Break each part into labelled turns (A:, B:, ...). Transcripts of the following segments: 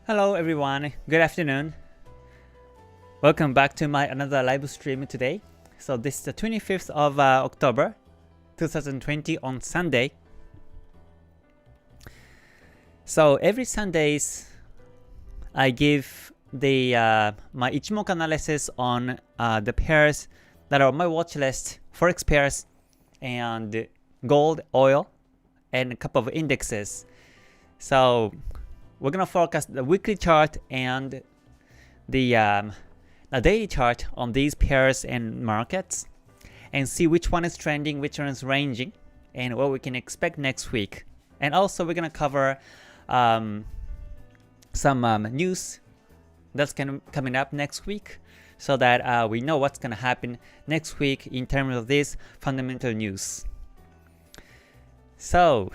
A: Hello everyone, good afternoon. Welcome back to my another live stream today. So this is the 25th of October 2020 on Sunday. So every Sundays I give the my Ichimoku analysis on the pairs that are on my watch list, Forex pairs and gold, oil, and a couple of indexes. So we're gonna focus the weekly chart and the daily chart on these pairs and markets and see which one is trending, which one is ranging, and what we can expect next week. And also we're gonna cover some news that's coming up next week, so that we know what's gonna happen next week in terms of this fundamental news. So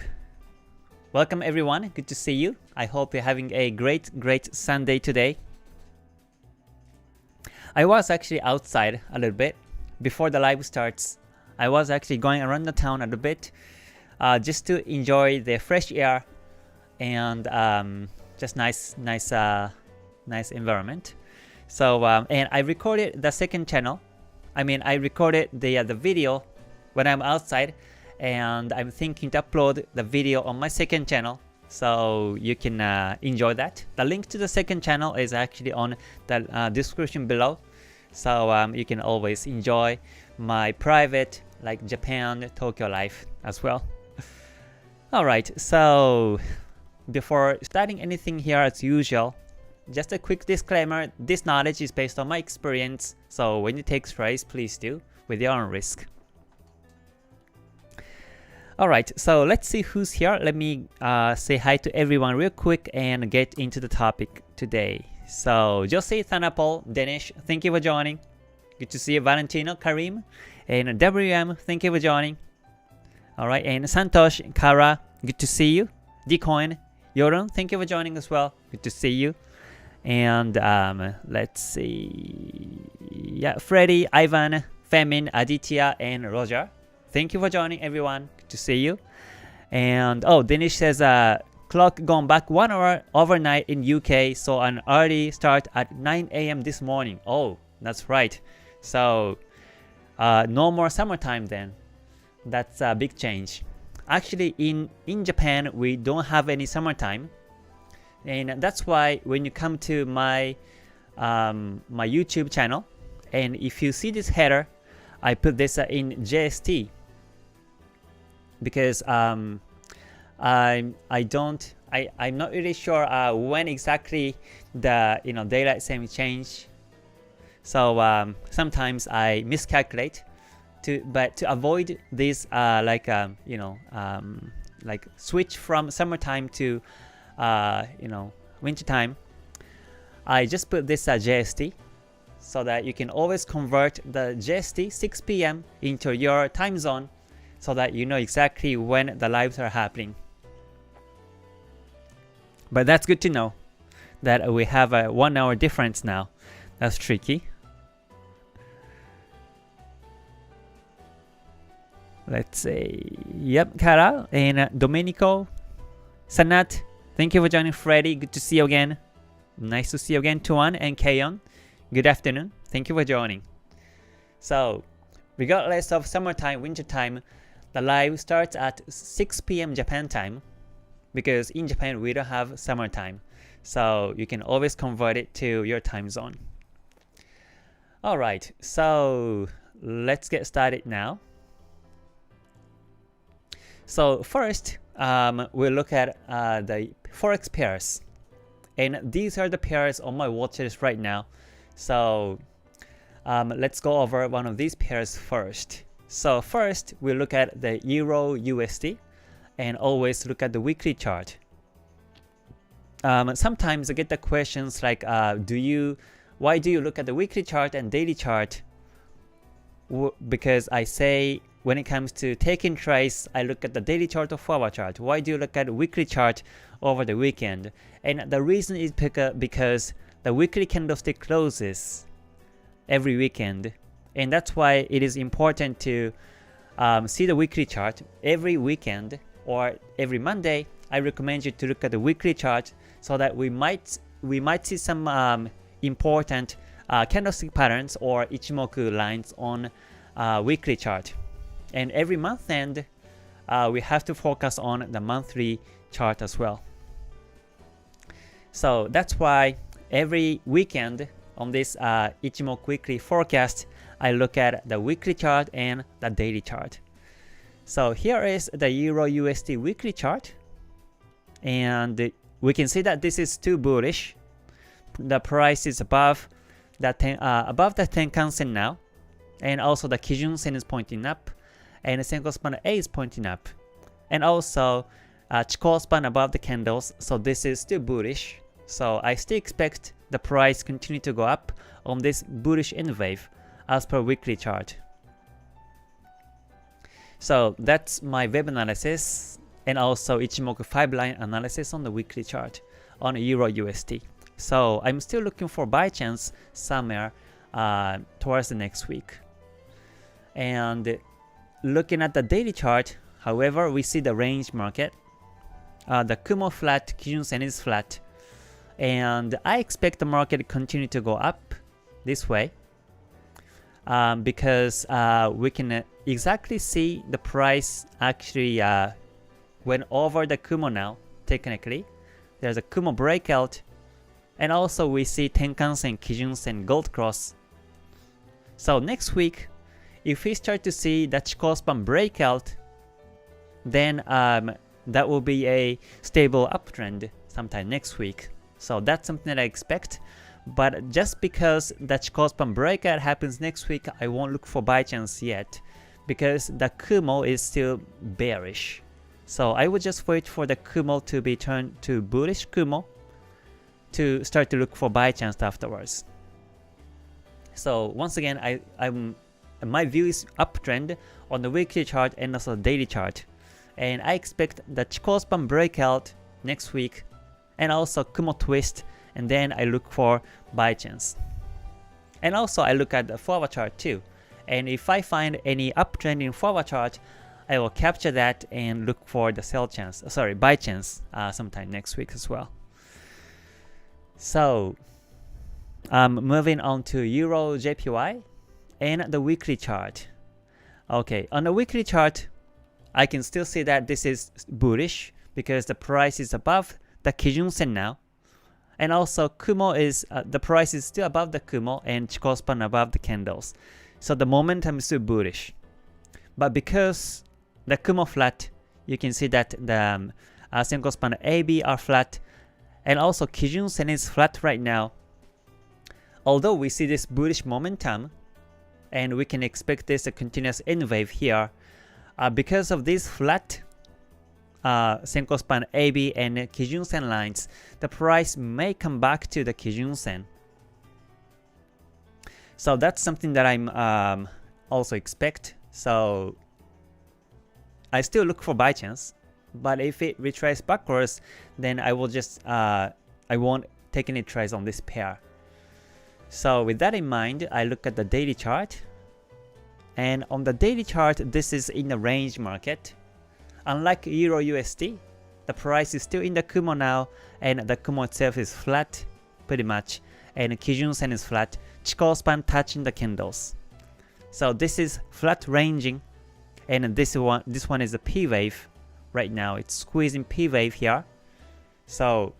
A: welcome everyone, good to see you. I hope you're having a great Sunday today. I was actually outside a little bit before the live starts. I was actually going around the town a little bit just to enjoy the fresh air and just nice environment. So and I recorded the second channel. I recorded the video when I'm outside, and I'm thinking to upload the video on my second channel, so you can enjoy that. The link to the second channel is actually on the description below, so you can always enjoy my private like Japan, Tokyo life as well. Alright, so before starting anything here, as usual, just a quick disclaimer: this knowledge is based on my experience, so when you take trades, please do with your own risk. Alright, so let's see who's here. Let me say hi to everyone real quick and get into the topic today. So Jose, Thanapol, Danish, thank you for joining. Good to see you. Valentino, Karim, and WM, thank you for joining. Alright, and Santosh, Kara, good to see you. Dcoin, Yorun, thank you for joining as well. Good to see you. And let's see. Yeah, Freddy, Ivan, Femin, Aditya, and Roger. Thank you for joining everyone, good to see you. And oh, Danish says clock gone back 1 hour overnight in UK, so an early start at 9 AM this morning. Oh, that's right. So no more summertime then. That's a big change. Actually in Japan we don't have any summertime, and that's why when you come to my my YouTube channel, and if you see this header, I put this in JST, because I'm not really sure when exactly the daylight saving change. So sometimes I miscalculate but to avoid this like switch from summertime to winter time, I just put this JST, so that you can always convert the JST 6 PM into your time zone, so that you know exactly when the lives are happening. But that's good to know that we have a 1 hour difference now. That's tricky. Let's see. Yep, Kara and Domenico, Sanat, thank you for joining. Freddy, good to see you again. Nice to see you again. Tuan and Kayon, good afternoon. Thank you for joining. So regardless of summertime, wintertime, the live starts at 6 PM Japan time, because in Japan we don't have summertime, so you can always convert it to your time zone. Alright, so let's get started now. So first we'll look at the Forex pairs, and these are the pairs on my watch list right now. So let's go over one of these pairs first. So first we'll look at the Euro USD, and always look at the weekly chart. Sometimes I get the questions like why do you look at the weekly chart and daily chart? Because I say when it comes to taking trades, I look at the daily chart or forward chart. Why do you look at the weekly chart over the weekend? And the reason is because the weekly candlestick closes every weekend, and that's why it is important to see the weekly chart every weekend or every Monday. I recommend you to look at the weekly chart, so that we might we might see some important candlestick patterns or Ichimoku lines on weekly chart. And every month end, we have to focus on the monthly chart as well. So that's why every weekend on this Ichimoku weekly forecast, I look at the weekly chart and the daily chart. So here is the Euro USD weekly chart, and we can see that this is too bullish. The price is above the Tenkan Sen now, and also the Kijun Sen is pointing up, and the Senko span A is pointing up, and also Chikou span above the candles. So this is still bullish. So I still expect the price continue to go up on this bullish N wave as per weekly chart. So that's my web analysis and also Ichimoku 5-line analysis on the weekly chart on Euro USD. So I'm still looking for buy chance somewhere towards the next week. And looking at the daily chart, however, we see the range market. The Kumo flat, Kijun Sen is flat. And I expect the market to continue to go up this way. Because we can exactly see the price actually went over the Kumo now, technically. There's a Kumo breakout, and also we see Tenkan Sen, Kijun Sen, Gold Cross. So next week, if we start to see that Chikou span breakout, then that will be a stable uptrend sometime next week. So that's something that I expect. But just because that Chikou span breakout happens next week, I won't look for buy chance yet, because the Kumo is still bearish. So I would just wait for the Kumo to be turned to bullish Kumo to start to look for buy chance afterwards. So once again, my view is uptrend on the weekly chart and also the daily chart, and I expect the Chikou span breakout next week, and also Kumo twist, and then I look for buy chance. And also I look at the forward chart too, and if I find any uptrend in forward chart, I will capture that and look for the buy chance sometime next week as well. So moving on to Euro JPY and the weekly chart. Okay, on the weekly chart, I can still see that this is bullish because the price is above the Kijun Sen now. And also Kumo is, the price is still above the Kumo and Chikou span above the candles. So the momentum is still bullish. But because the Kumo flat, you can see that the Senko span AB are flat, and also Kijun Sen is flat right now. Although we see this bullish momentum, and we can expect this a continuous N wave here, because of these flat Senko span AB and Kijun Sen lines, the price may come back to the Kijun Sen. So that's something that I'm also expect. So I still look for buy chance, but if it retraces backwards, then I will just I won't take any trades on this pair. So with that in mind, I look at the daily chart, and on the daily chart, this is in the range market. Unlike Euro USD, the price is still in the Kumo now, and the Kumo itself is flat pretty much, and Kijun Sen is flat, Chikou span touching the candles. So this is flat ranging, and this one is a P wave right now. It's squeezing P wave here. So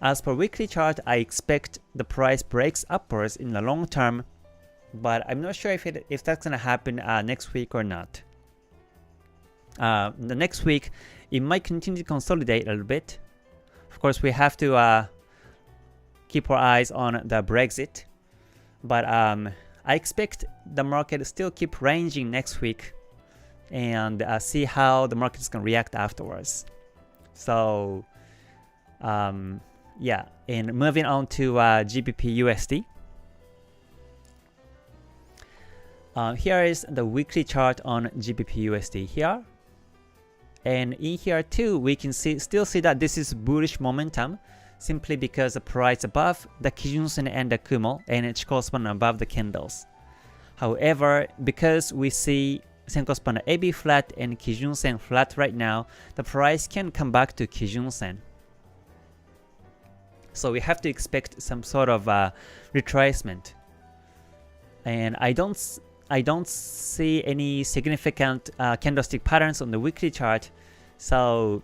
A: as per weekly chart, I expect the price breaks upwards in the long term, but I'm not sure if that's gonna happen next week or not. The next week, it might continue to consolidate a little bit. Of course, we have to keep our eyes on the Brexit, but I expect the market to still keep ranging next week and see how the market is going to react afterwards. So yeah, and moving on to GBP USD. Here is the weekly chart on GBP USD here. And in here too, we can still see that this is bullish momentum, simply because the price above the Kijun Sen and the Kumo, and Chikou span above the candles. However, because we see Senko span AB flat and Kijun Sen flat right now, the price can come back to Kijun Sen. So we have to expect some sort of retracement. And I don't see any significant candlestick patterns on the weekly chart. So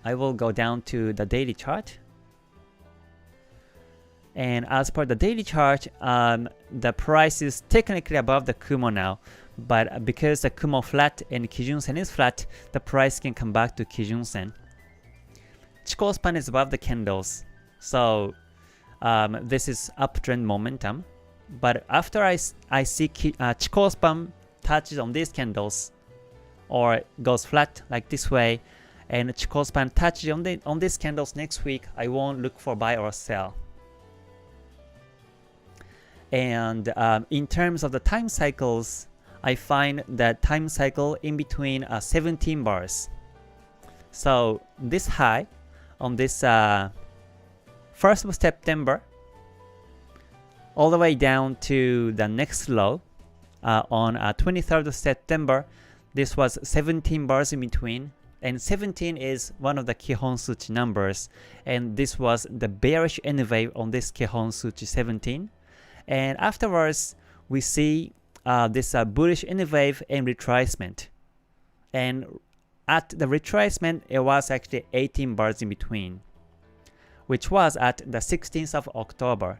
A: I will go down to the daily chart. And as per the daily chart, the price is technically above the Kumo now. But because the Kumo flat and Kijun Sen is flat, the price can come back to Kijun Sen. Chikou span is above the candles. So this is uptrend momentum. But after I see Chikou span touches on these candles, or goes flat like this way, and Chikou span touches on these candles next week, I won't look for buy or sell. And in terms of the time cycles, I find that time cycle in between 17 bars. So this high on this 1st of September all the way down to the next low on 23rd of September, this was 17 bars in between, and 17 is one of the Kihon Suchi numbers, and this was the bearish N wave on this Kihon Suchi 17. And afterwards we see this bullish N wave and retracement, and at the retracement it was actually 18 bars in between, which was at the 16th of October.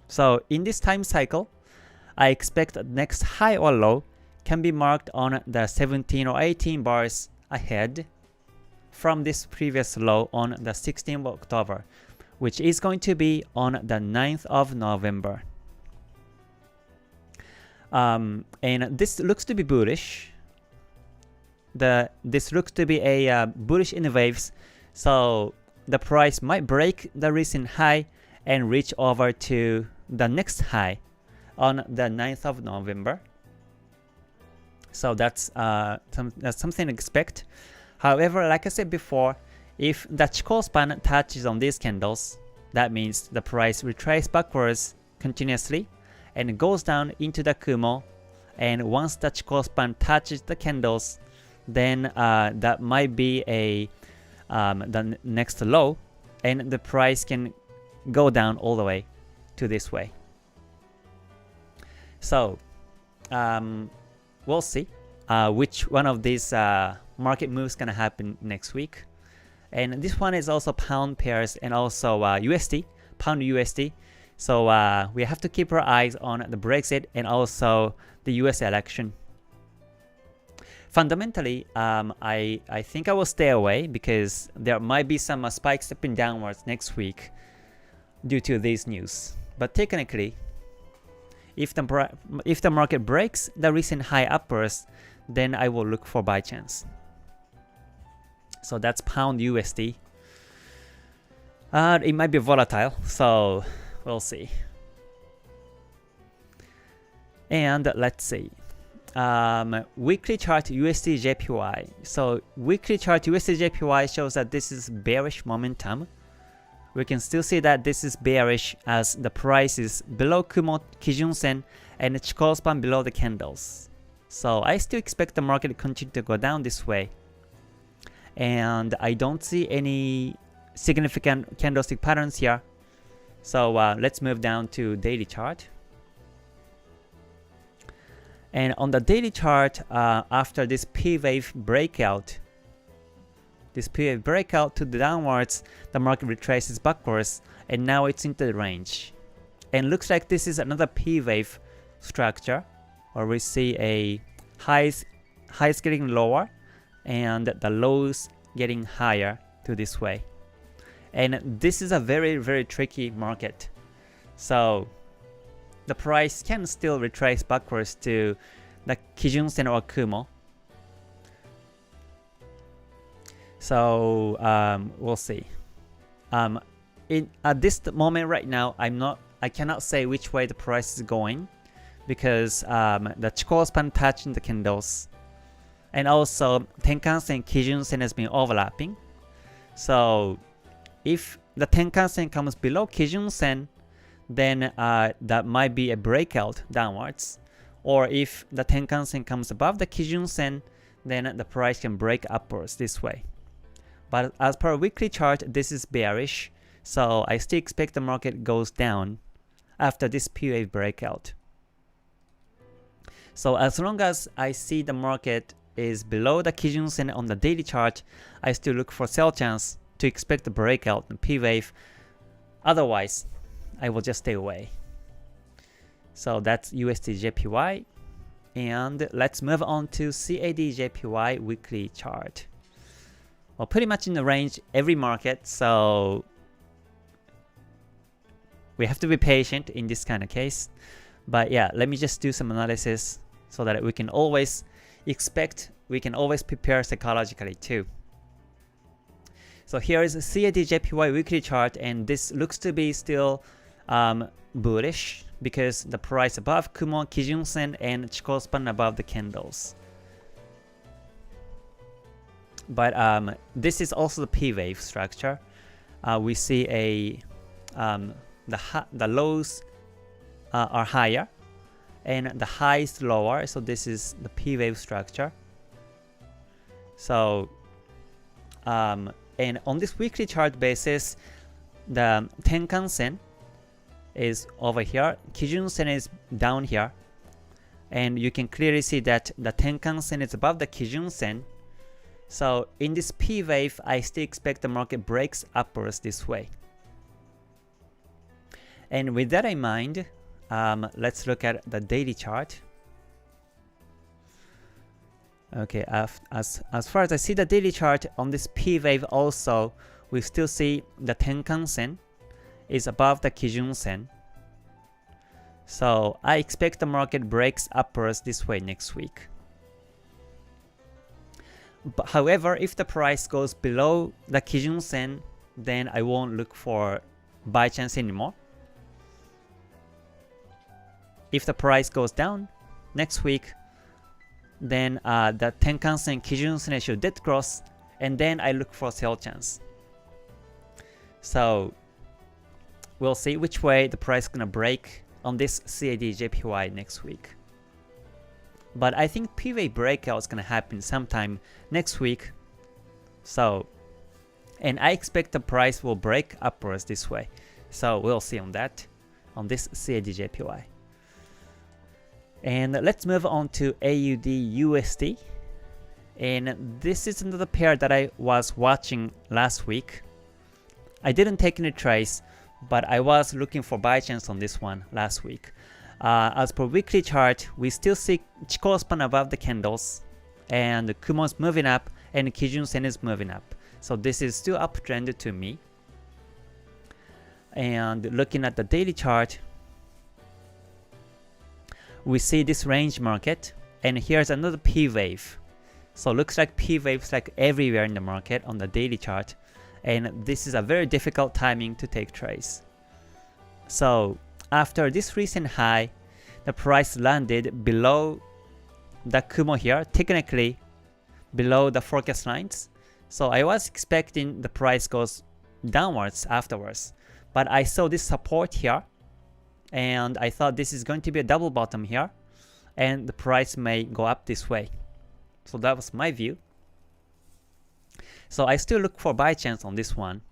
A: So in this time cycle, I expect the next high or low can be marked on the 17 or 18 bars ahead from this previous low on the 16th of October, which is going to be on the 9th of November. And this looks to be bullish. This looks to be a bullish in waves, so the price might break the recent high and reach over to the next high on the 9th of November. So that's something to expect. However, like I said before, if the Chikou span touches on these candles, that means the price retraces backwards continuously and goes down into the Kumo. And once the Chikou span touches the candles, then that might be the next low, and the price can go down all the way to this way. So we'll see which one of these market moves gonna happen next week. And this one is also pound pairs and also USD, pound USD. So we have to keep our eyes on the Brexit and also the US election. Fundamentally, I think I will stay away because there might be some spikes up and downwards next week due to these news. But technically, if the market breaks the recent high upwards, then I will look for buy chance. So that's pound USD. It might be volatile, so we'll see. And let's see. Weekly chart USD JPY. So weekly chart USD JPY shows that this is bearish momentum. We can still see that this is bearish as the price is below Kumo Kijun Sen and Chikou span below the candles. So I still expect the market to continue to go down this way. And I don't see any significant candlestick patterns here. So let's move down to daily chart. And on the daily chart, after this P wave breakout, to the downwards, the market retraces backwards, and now it's into the range. And looks like this is another P wave structure, where we see a highs getting lower and the lows getting higher to this way. And this is a very, very tricky market. So the price can still retrace backwards to the Kijun Sen or Kumo. So we'll see. At this moment right now, I cannot say which way the price is going because the Chikou span touching the candles, and also Tenkan Sen Kijun Sen has been overlapping. So if the Tenkan Sen comes below Kijun Sen, then that might be a breakout downwards. Or if the Tenkan Sen comes above the Kijun Sen, then the price can break upwards this way. But as per weekly chart, this is bearish. So I still expect the market goes down after this P wave breakout. So as long as I see the market is below the Kijun Sen on the daily chart, I still look for sell chance to expect the breakout in P wave. Otherwise, I will just stay away. So that's USD JPY. And let's move on to CAD JPY weekly chart. Well, pretty much in the range every market, so we have to be patient in this kind of case. But yeah, let me just do some analysis so that we can always prepare psychologically too. So here is a CAD JPY weekly chart, and this looks to be still bullish because the price above Kumo, Kijun Sen, and Chikou span above the candles. But this is also the P wave structure. We see a the lows are higher and the highs lower, so this is the P wave structure. So and on this weekly chart basis, the Tenkan Sen is over here, Kijun Sen is down here, and you can clearly see that the Tenkan Sen is above the Kijun Sen. So in this P wave, I still expect the market breaks upwards this way. And with that in mind, let's look at the daily chart. Okay, as far as I see the daily chart on this P wave also, we still see the Tenkan Sen is above the Kijun Sen. So I expect the market breaks upwards this way next week. But however, if the price goes below the Kijun Sen, then I won't look for buy chance anymore. If the price goes down next week, then the Tenkan Sen Kijun Sen should dead cross, and then I look for sell chance. So we'll see which way the price is gonna break on this CAD JPY next week. But I think P wave breakout is gonna happen sometime next week. So, and I expect the price will break upwards this way. So we'll see on that, on this CAD JPY. And let's move on to AUD USD. And this is another pair that I was watching last week. I didn't take any trades, but I was looking for buy chance on this one last week. As per weekly chart, we still see Chikou span above the candles, and Kumo is moving up, and Kijun Sen is moving up. So this is still uptrend to me. And looking at the daily chart, we see this range market, and here's another P wave. So looks like P waves like everywhere in the market on the daily chart, and this is a very difficult timing to take trades. So after this recent high, the price landed below the Kumo here, technically below the forecast lines. So I was expecting the price goes downwards afterwards, but I saw this support here, and I thought this is going to be a double bottom here, and the price may go up this way. So that was my view. So I still look for buy chance on this one,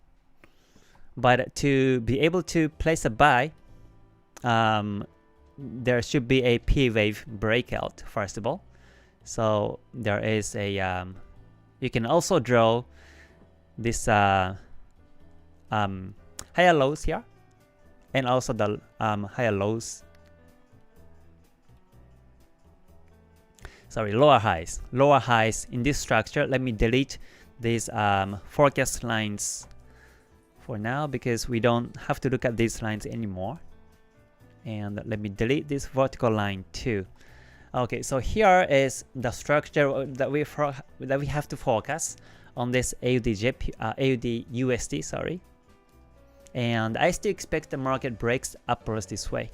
A: but to be able to place a buy, there should be a P wave breakout first of all. So there is a you can also draw this higher lows here, and also the higher lows. Sorry, lower highs. Lower highs in this structure. Let me delete these forecast lines for now because we don't have to look at these lines anymore. And let me delete this vertical line too. Okay, so here is the structure that we have to focus on this AUD USD, sorry. And I still expect the market breaks upwards this way.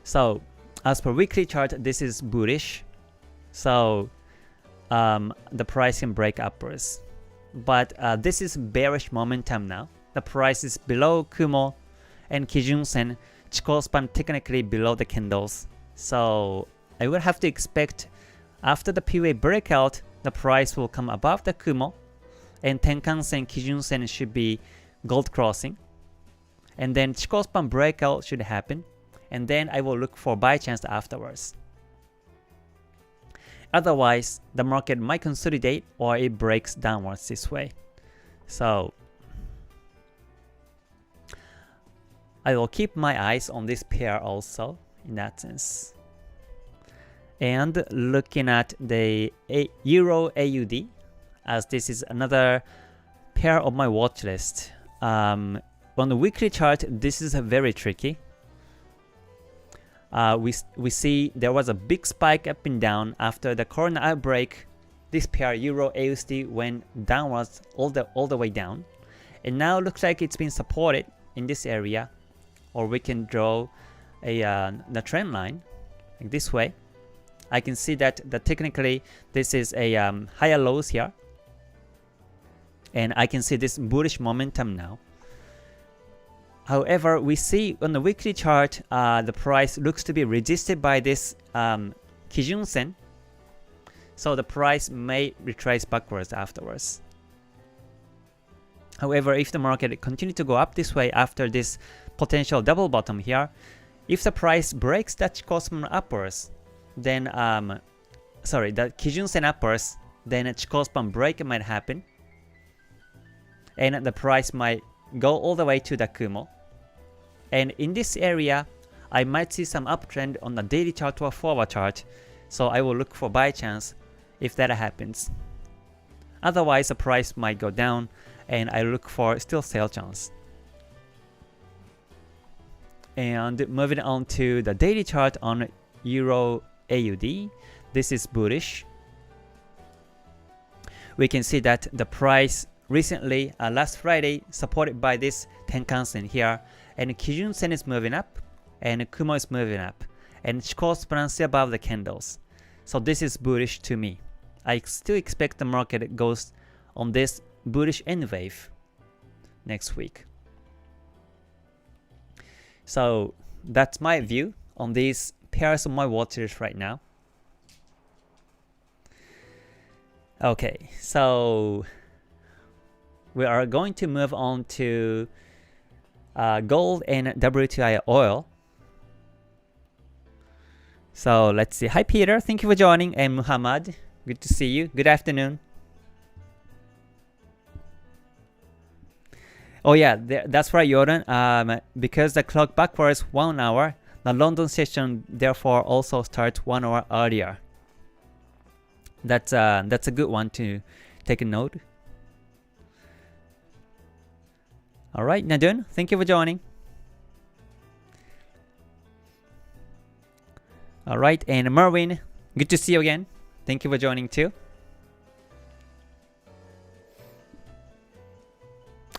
A: So as per weekly chart, this is bullish. So the price can break upwards. But this is bearish momentum now. The price is below Kumo and Kijun Sen, Chikou span technically below the candles. So I would have to expect after the P wave breakout, the price will come above the Kumo and Tenkan-sen, Kijun-sen should be gold crossing. And then Chikou span breakout should happen. And then I will look for buy chance afterwards. Otherwise, the market might consolidate or it breaks downwards this way. So I will keep my eyes on this pair also in that sense. And looking at the Euro AUD, as this is another pair of my watch list. On the weekly chart, this is very tricky. We see there was a big spike up and down after the corona outbreak. This pair Euro AUD went downwards all the way down, and now looks like it's been supported in this area, or we can draw the trend line like this way. I can see that technically this is a higher lows here, and I can see this bullish momentum now. However, we see on the weekly chart, the price looks to be resisted by this Kijun-sen. So the price may retrace backwards afterwards. However, if the market continues to go up this way after this potential double bottom here, if the price breaks that Chikou span upwards, then the Kijun-sen upwards, then a Chikou span break might happen, and the price might go all the way to the Kumo. And in this area, I might see some uptrend on the daily chart or forward chart, so I will look for buy chance if that happens. Otherwise, the price might go down, and I look for still sell chance. And moving on to the daily chart on Euro AUD, this is bullish. We can see that the price recently, last Friday, supported by this Tenkan-sen here, and Kijun-sen is moving up, and Kumo is moving up, and Chikou span still above the candles. So this is bullish to me. I still expect the market goes on this bullish N wave next week. So that's my view on these pairs of my watches right now. Okay, so we are going to move on to gold and WTI oil. So let's see. Hi Peter, thank you for joining, and Muhammad, good to see you. Good afternoon. Oh yeah, that's right, Jordan. Because the clock backwards 1 hour, the London session therefore also starts 1 hour earlier. That's a good one to take a note. Alright, Nadun, thank you for joining. Alright, and Merwin, good to see you again. Thank you for joining too.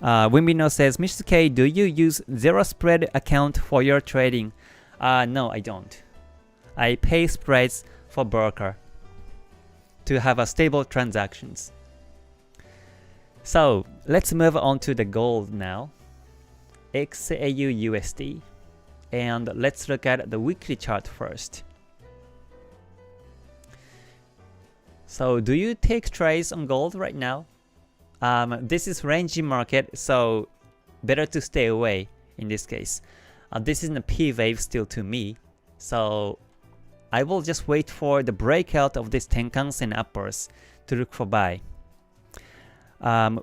A: Wimbino says, Mr. K, do you use zero spread account for your trading? No, I don't. I pay spreads for broker to have a stable transactions. So let's move on to the gold now. XAUUSD. And let's look at the weekly chart first. So do you take trades on gold right now? This is ranging market, so better to stay away in this case. This is a P wave still to me, so I will just wait for the breakout of this Tenkan-sen uppers to look for buy.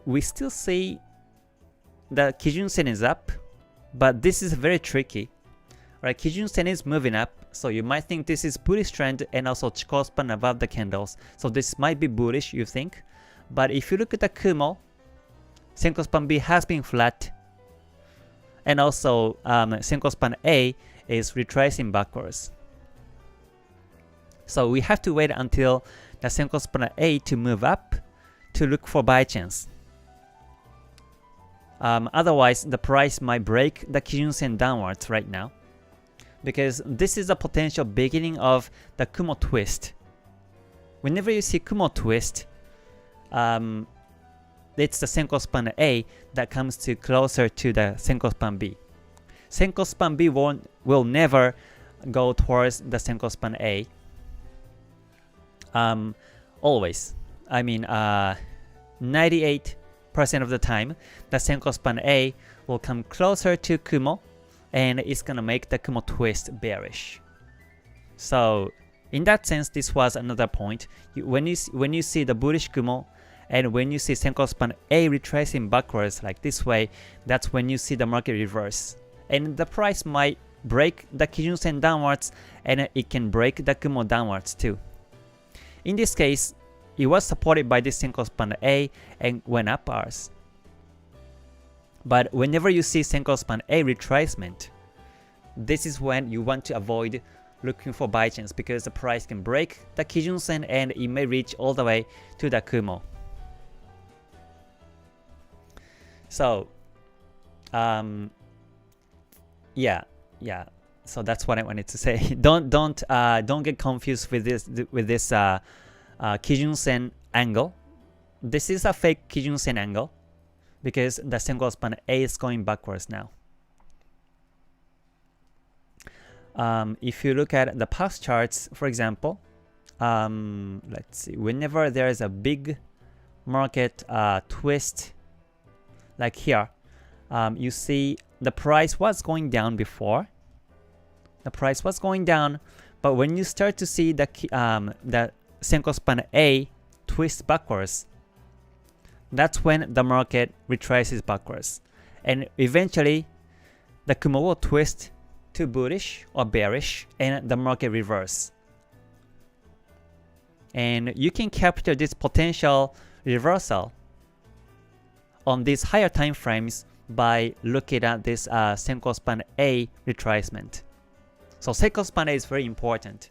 A: We still see the Kijun-sen is up, but this is very tricky. Right, Kijun-sen is moving up, so you might think this is bullish trend and also Chikou span above the candles. So this might be bullish, you think. But if you look at the Kumo, Senko span B has been flat, and also Senko span A is retracing backwards. So we have to wait until the Senko span A to move up to look for buy chance. Otherwise, the price might break the Kijun-sen downwards right now, because this is a potential beginning of the Kumo twist. Whenever you see Kumo twist, it's the Senko span A that comes to closer to the Senko span B. Senko span B will never go towards the Senko span A. Always. I mean, 98 of the time, the Senko span A will come closer to Kumo and it's gonna make the Kumo twist bearish. So in that sense, this was another point. When you see the bullish Kumo and when you see Senko span A retracing backwards like this way, that's when you see the market reverse. And the price might break the Kijun Sen downwards and it can break the Kumo downwards too. In this case, it was supported by this Senko span A and went up ours. But whenever you see Senko span A retracement, this is when you want to avoid looking for buy chance because the price can break the Kijun Sen and it may reach all the way to the Kumo. So, yeah. So that's what I wanted to say. Don't get confused with this Kijun Sen angle. This is a fake Kijun Sen angle because the Senko span A is going backwards now. If you look at the past charts, for example, let's see. Whenever there is a big market twist, like here, you see the price was going down before. The price was going down, but when you start to see the Senko span A twist backwards, that's when the market retraces backwards. And eventually, the Kumo will twist to bullish or bearish and the market reverse. And you can capture this potential reversal on these higher time frames by looking at this Senko span A retracement. So Senko span A is very important.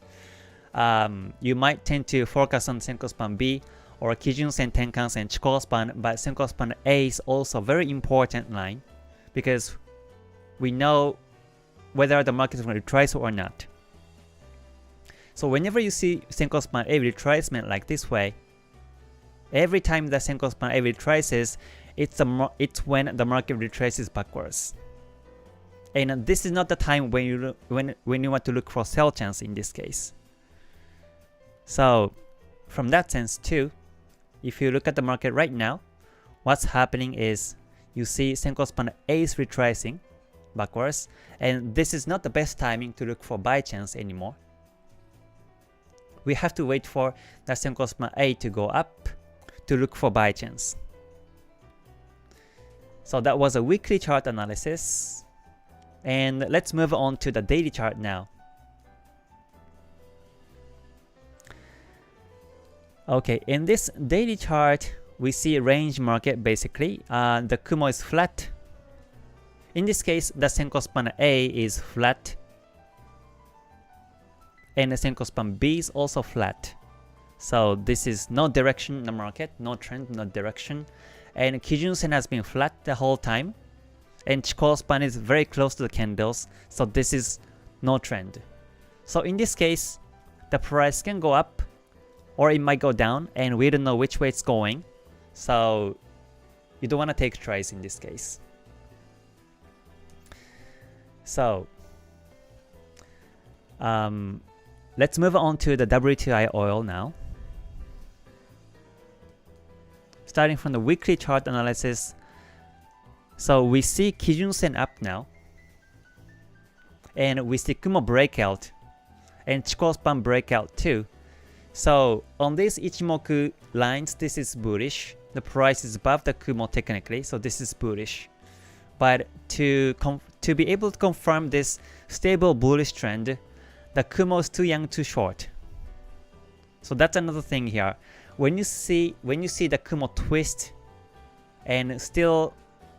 A: You might tend to focus on Senko span B or Kijun Sen, Tenkan Sen, Chikou span, but Senko span A is also a very important line because we know whether the market is going to retrace or not. So whenever you see Senko span A retracement like this way, every time the Senko span A retraces, it's when the market retraces backwards. And this is not the time when you want to look for sell chance in this case. So from that sense too, if you look at the market right now, what's happening is you see Senko span A is retracing backwards, and this is not the best timing to look for buy chance anymore. We have to wait for the Senko span A to go up to look for buy chance. So that was a weekly chart analysis. And let's move on to the daily chart now. Okay, in this daily chart, we see a range market basically. The Kumo is flat. In this case, the Senko span A is flat. And the Senko span B is also flat. So this is no direction in the market, no trend, no direction. And Kijun Sen has been flat the whole time. And Chikou span is very close to the candles, so this is no trend. So in this case, the price can go up or it might go down and we don't know which way it's going. So you don't want to take trades in this case. So let's move on to the WTI Oil now. Starting from the weekly chart analysis, so we see Kijun Sen up now, and we see Kumo breakout, and Chikou span breakout too. So on these Ichimoku lines, this is bullish. The price is above the Kumo technically, so this is bullish. But to be able to confirm this stable bullish trend, the Kumo is too young, too short. So that's another thing here. When you see the Kumo twist and still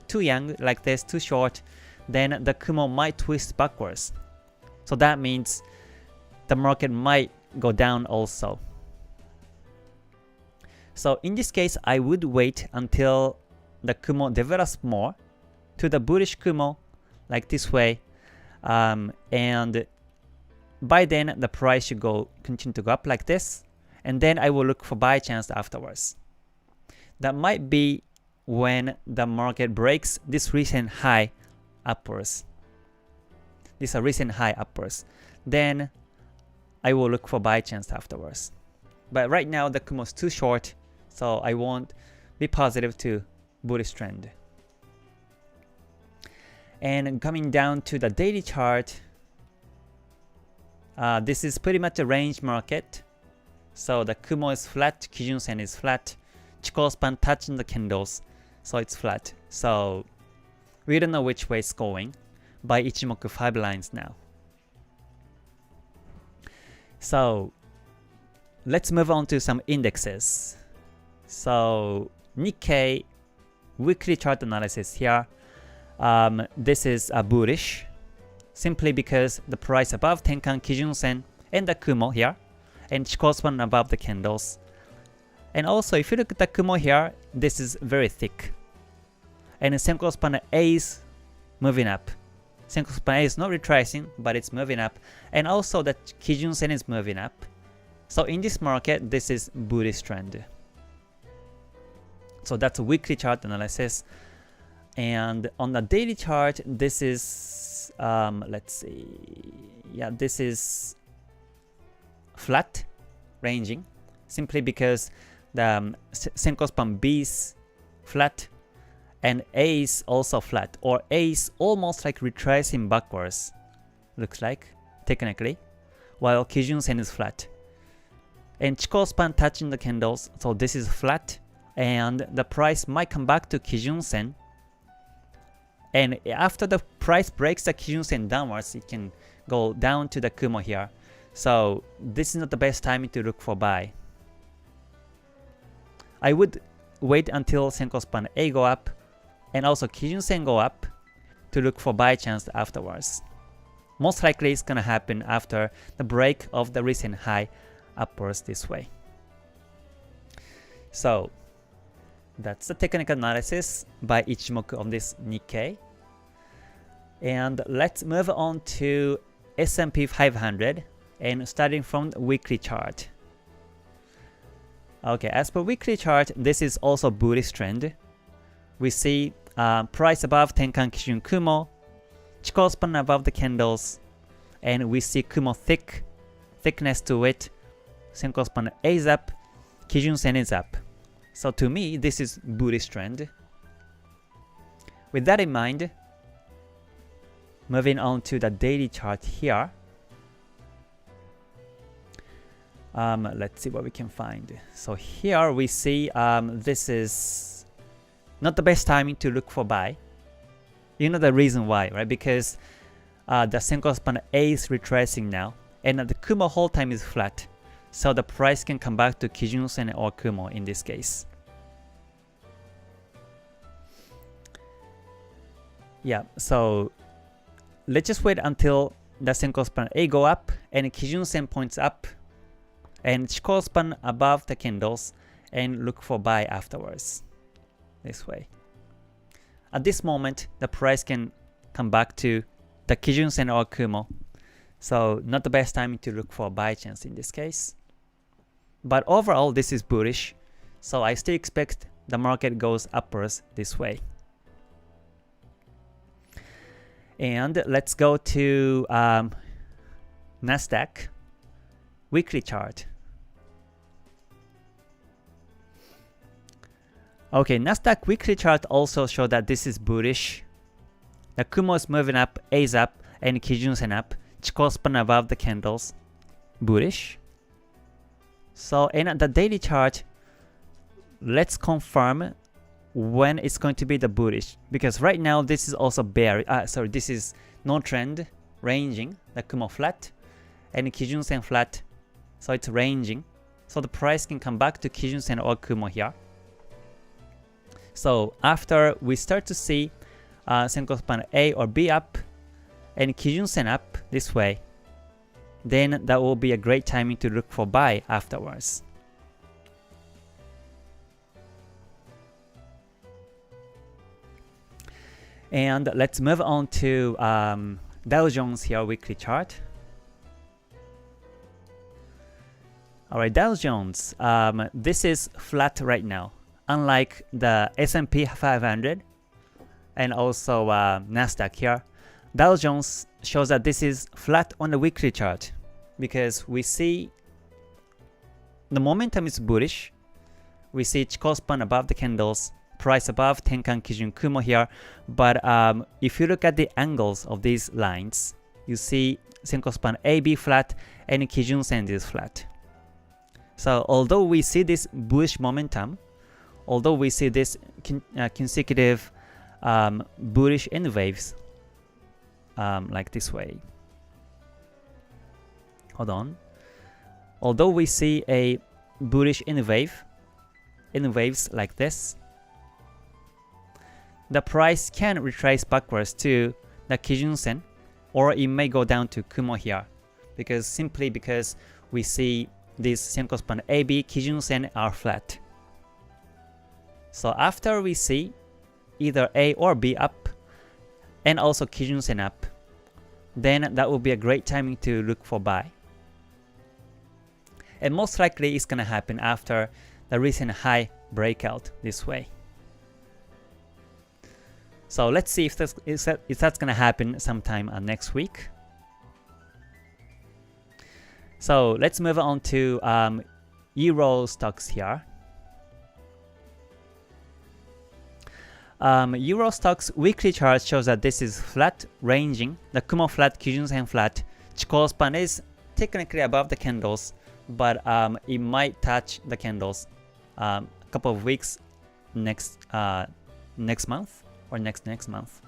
A: too young like this, too short, then the Kumo might twist backwards. So that means the market might go down also. So in this case, I would wait until the Kumo develops more to the bullish Kumo like this way, and by then the price should continue to go up like this, and then I will look for buy chance afterwards. That might be when the market breaks this recent high upwards. This is a recent high upwards. Then I will look for buy chance afterwards. But right now the Kumo is too short, so I won't be positive to bullish trend. And coming down to the daily chart, this is pretty much a range market. So the Kumo is flat, Kijun Sen is flat, Chikou span touching the candles, so it's flat. So we don't know which way it's going by Ichimoku 5 lines now. So let's move on to some indexes. So Nikkei weekly chart analysis here. This is bullish, simply because the price above Tenkan Kijun Sen and the Kumo here, and Chikou span above the candles. And also, if you look at the Kumo here, this is very thick. And the Senkou span A is moving up. Senkou span A is not retracing, but it's moving up. And also, the Kijun Sen is moving up. So in this market, this is bullish trend. So that's a weekly chart analysis. And on the daily chart, this is, let's see, yeah, this is flat, ranging, simply because the Senkou span B is flat, and A is also flat, or A is almost like retracing backwards, looks like, technically, while Kijun Sen is flat. And Chikou span touching the candles, so this is flat, and the price might come back to Kijun Sen. And after the price breaks the Kijun Sen downwards, it can go down to the Kumo here. So this is not the best time to look for buy. I would wait until Senkou span A go up and also Kijun Sen go up to look for buy chance afterwards. Most likely it's gonna happen after the break of the recent high upwards this way. So that's the technical analysis by Ichimoku of this Nikkei. And let's move on to S&P 500 and starting from the weekly chart. Okay, as per weekly chart, this is also bullish trend. We see price above Tenkan Kijun Kumo, Chikou span above the candles, and we see Kumo thickness to it. Senkou span A is up, Kijun Sen is up. So to me, this is bullish trend. With that in mind, moving on to the daily chart here. Let's see what we can find. So here we see this is not the best timing to look for buy. You know the reason why, right? Because the Senkou span A is retracing now, and the Kumo whole time is flat. So the price can come back to Kijun Sen or Kumo in this case. Yeah, so let's just wait until the Senkou span A go up and Kijun Sen points up and Chikou span above the candles and look for buy afterwards. This way. At this moment, the price can come back to the Kijun Sen or Kumo. So not the best time to look for a buy chance in this case. But overall, this is bullish. So I still expect the market goes upwards this way. And let's go to Nasdaq weekly chart. Okay, Nasdaq weekly chart also show that this is bullish. The Kumo is moving up, A is up, and Kijun Sen up. Chikou span above the candles, bullish. So in the daily chart, let's confirm when it's going to be the bullish, because right now this is also bearish. This is no trend, ranging. The Kumo flat and Kijun Sen flat, so it's ranging. So the price can come back to Kijun Sen or Kumo here. So after we start to see Senkou span A or B up and Kijun Sen up this way, then that will be a great timing to look for buy afterwards. And let's move on to Dow Jones here weekly chart. Alright, Dow Jones, this is flat right now, unlike the S&P 500 and also Nasdaq here. Dow Jones shows that this is flat on the weekly chart because we see the momentum is bullish. We see Chikou span above the candles, price above Tenkan Kijun Kumo here. But if you look at the angles of these lines, you see Senko span AB flat and Kijun Sen is flat. So although we see this bullish momentum, although we see this consecutive bullish N waves like this way. Hold on. Although we see a bullish N waves like this, the price can retrace backwards to the Kijun Sen, or it may go down to Kumo here, simply because we see these Senko span AB, Kijun Sen are flat. So after we see either A or B up, and also Kijun Sen up, then that will be a great timing to look for buy. And most likely it's gonna happen after the recent high breakout this way. So let's see if that's gonna happen sometime next week. So let's move on to Euro Stoxx here. Euro Stoxx weekly chart shows that this is flat ranging, the Kumo flat, Kijun Sen flat. Chikou span is technically above the candles, but it might touch the candles a couple of weeks next month or next month.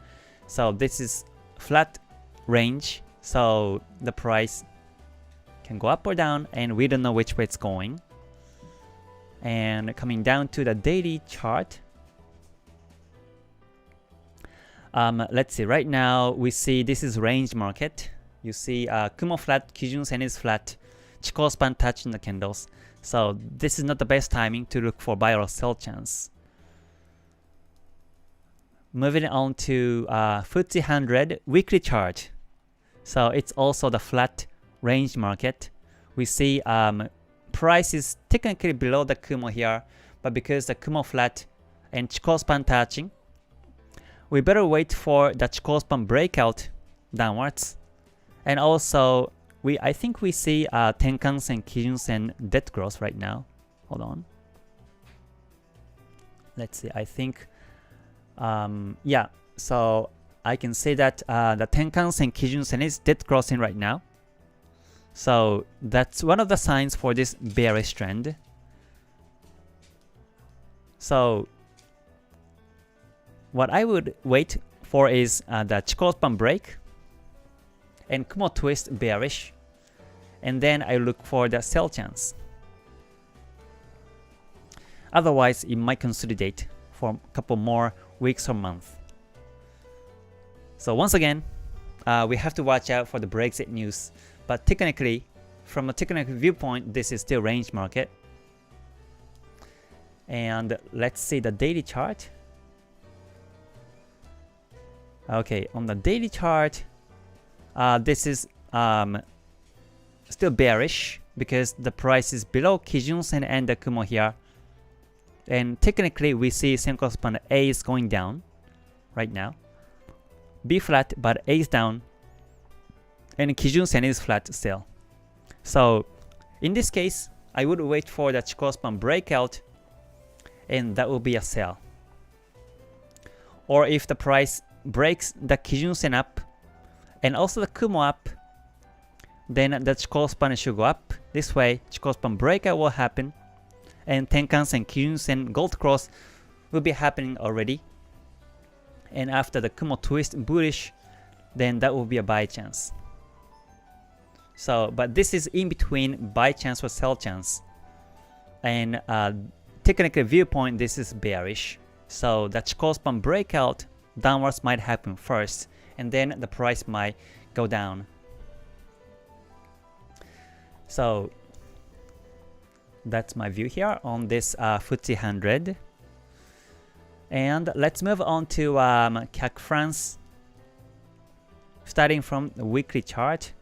A: So this is flat range, so the price can go up or down, and we don't know which way it's going. And coming down to the daily chart, let's see, right now we see this is range market. You see Kumo flat, Kijun Sen is flat, Chikou span touching the candles. So this is not the best timing to look for buy or sell chance. Moving on to FTSE 100 weekly chart. So it's also the flat range market. We see price is technically below the Kumo here, but because the Kumo flat and Chikou span touching, we better wait for the Chikou span breakout downwards. And also, I think we see Tenkan Sen, Kijun Sen dead cross right now. Hold on. Let's see. I think, yeah. So I can say that the Tenkan Sen, Kijun Sen is dead crossing right now. So that's one of the signs for this bearish trend. So what I would wait for is the Chikou span break and Kumo twist bearish, and then I look for the sell chance. Otherwise, it might consolidate for a couple more weeks or months. So once again, we have to watch out for the Brexit news. But technically, from a technical viewpoint, this is still range market. And let's see the daily chart. Okay, on the daily chart, this is still bearish because the price is below Kijun Sen and the Kumo here. And technically, we see Senko span A is going down right now. B flat, but A is down. And Kijun Sen is flat still. So in this case, I would wait for the Chikou span breakout, and that will be a sell. Or if the price breaks the Kijun Sen up and also the Kumo up, then the Chikou span should go up. This way, Chikou span breakout will happen, and Tenkan Sen, Kijun Sen gold cross will be happening already. And after the Kumo twist bullish, then that will be a buy chance. So, but this is in between buy chance or sell chance. And technical viewpoint, this is bearish. So the Chikou span breakout downwards might happen first, and then the price might go down. So that's my view here on this FTSE 100. And let's move on to CAC France. Starting from the weekly chart.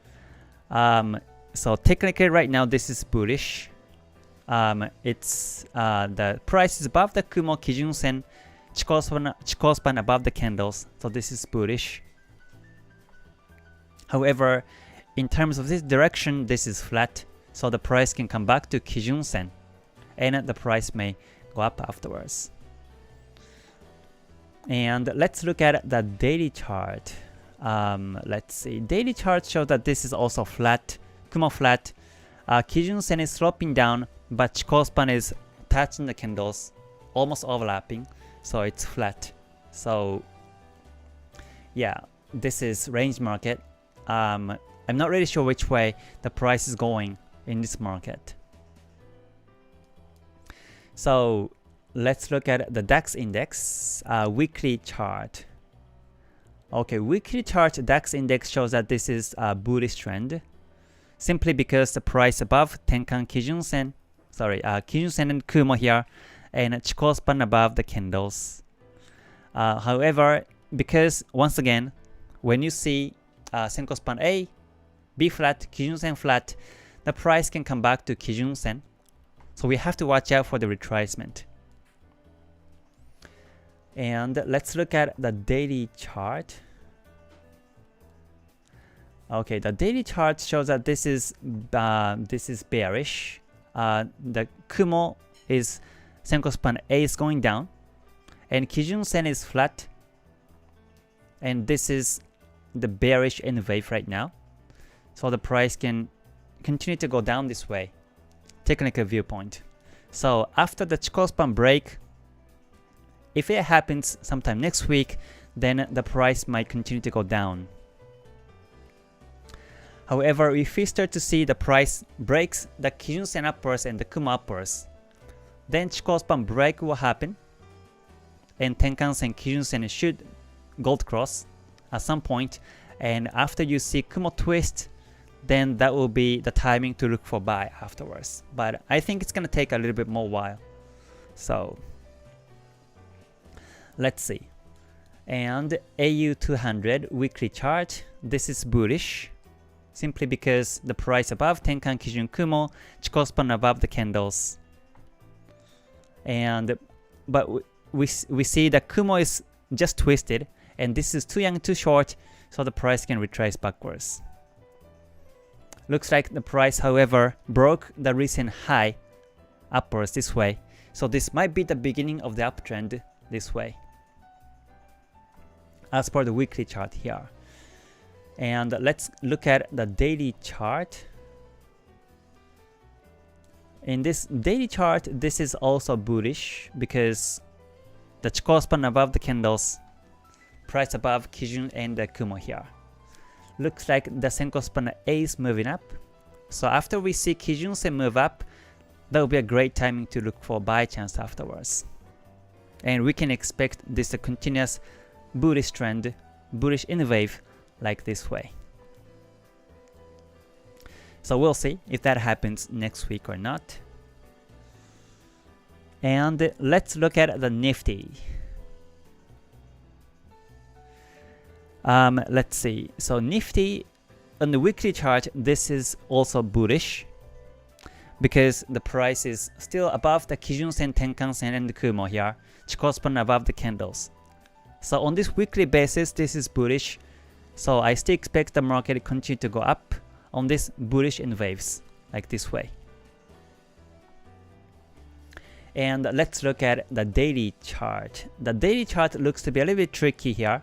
A: So technically right now this is bullish. It's the price is above the Kumo, Kijun Sen, Chikou span above the candles, so this is bullish. However, in terms of this direction, this is flat, so the price can come back to Kijun Sen, and the price may go up afterwards. And let's look at the daily chart. Let's see. Daily chart shows that this is also flat, Kumo flat. Kijun Sen is sloping down, but Chikou span is touching the candles, almost overlapping, so it's flat. So yeah, this is range market. I'm not really sure which way the price is going in this market. So let's look at the DAX index, weekly chart. Okay, weekly chart DAX index shows that this is a bullish trend, simply because the price above Tenkan Kijun Sen, Kijun Sen and Kumo here, and Chikou span above the candles. However, because once again, when you see Senko span A, B flat, Kijun Sen flat, the price can come back to Kijun Sen. So we have to watch out for the retracement. And let's look at the daily chart. Okay, the daily chart shows that this is bearish. The Kumo is Senko span A is going down, and Kijun Sen is flat. And this is the bearish N wave right now. So the price can continue to go down this way, technical viewpoint. So after the Chikou span break, if it happens sometime next week, then the price might continue to go down. However, if we start to see the price breaks the Kijun Sen uppers and the Kumo uppers, then Chikou span break will happen, and Tenkan Sen Kijun Sen should gold cross at some point, and after you see Kumo twist, then that will be the timing to look for buy afterwards. But I think it's gonna take a little bit more while. So let's see. And AU 200 weekly chart, this is bullish, simply because the price above Tenkan Kijun Kumo, Chikou span above the candles. But we see that Kumo is just twisted, and this is too young, too short, so the price can retrace backwards. Looks like the price, however, broke the recent high upwards this way, so this might be the beginning of the uptrend this way, as per the weekly chart here. And let's look at the daily chart. In this daily chart, this is also bullish because the Chikou span above the candles, price above Kijun and the Kumo here. Looks like the Senko span A is moving up. So after we see Kijun Sen move up, that will be a great timing to look for buy chance afterwards. And we can expect this a continuous bullish trend, bullish in wave like this way. So we'll see if that happens next week or not. And let's look at the Nifty. Let's see. So Nifty on the weekly chart, this is also bullish because the price is still above the Kijun Sen, Tenkan Sen, and the Kumo here. Chikou span above the candles. So on this weekly basis, this is bullish. So I still expect the market to continue to go up on this bullish in waves like this way. And let's look at the daily chart. The daily chart looks to be a little bit tricky here.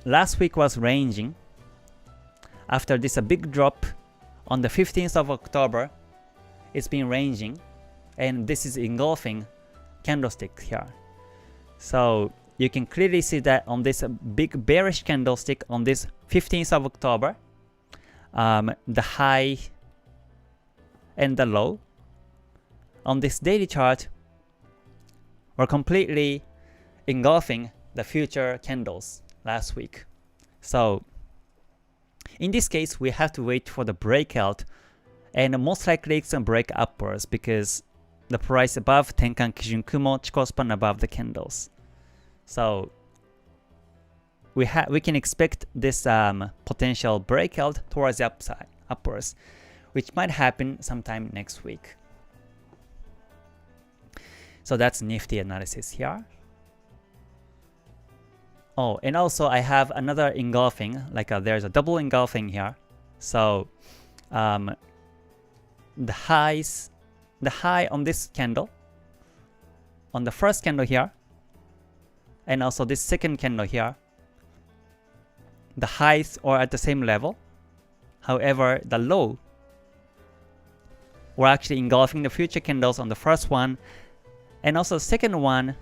A: Last week was ranging. After this a big drop on the 15th of October, it's been ranging, and this is engulfing candlestick here. So you can clearly see that on this big bearish candlestick on this 15th of October, the high and the low on this daily chart were completely engulfing the future candles last week. So in this case, we have to wait for the breakout, and most likely it's going to break upwards because the price above Tenkan Kijun Kumo, Chikou span above the candles. So we can expect this potential breakout towards the upside, upwards, which might happen sometime next week. So that's Nifty analysis here. Oh, and also I have another engulfing, like there's a double engulfing here. So the high on this candle, on the first candle here, and also this second candle here, the highs are at the same level. However, the low were actually engulfing the future candles on the first one, and also the second one,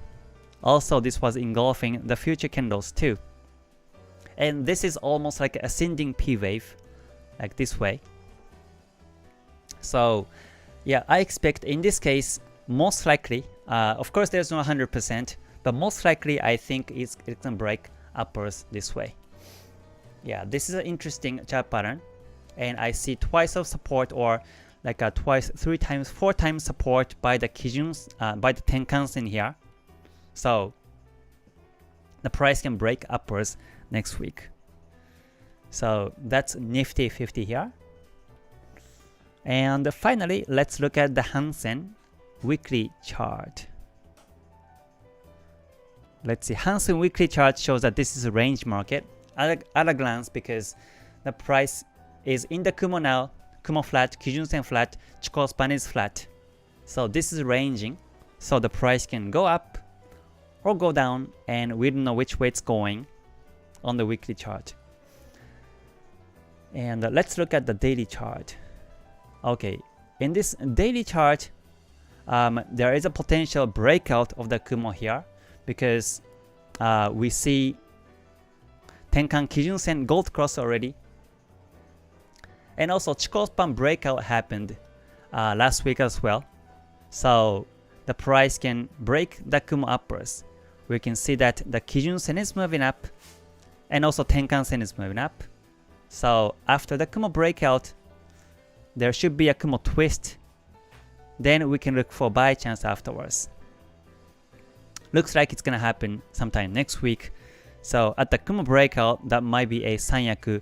A: also this was engulfing the future candles too. And this is almost like an ascending P wave, like this way. So yeah, I expect in this case, most likely, of course there's no 100%, but most likely I think it's gonna break upwards this way. Yeah, this is an interesting chart pattern, and I see twice of support, or like a twice, 3 times, 4 times support by the Kijuns, by the Tenkan-sen here. So the price can break upwards next week. So that's Nifty 50 here. And finally, let's look at the Hansen weekly chart. Let's see, Hansen weekly chart shows that this is a range market at a glance, because the price is in the Kumo now, Kumo flat, Kijun-sen flat, Chikou span is flat. So this is ranging, so the price can go up or go down, and we don't know which way it's going on the weekly chart. And let's look at the daily chart. Okay, in this daily chart, there is a potential breakout of the Kumo here, because we see Tenkan Kijun-sen gold cross already. And also Chikou span breakout happened last week as well. So the price can break the Kumo upwards. We can see that the Kijun-sen is moving up, and also Tenkan-sen is moving up. So after the Kumo breakout, there should be a Kumo twist. Then we can look for buy chance afterwards. Looks like it's gonna happen sometime next week. So at the Kumo breakout, that might be a Sanyaku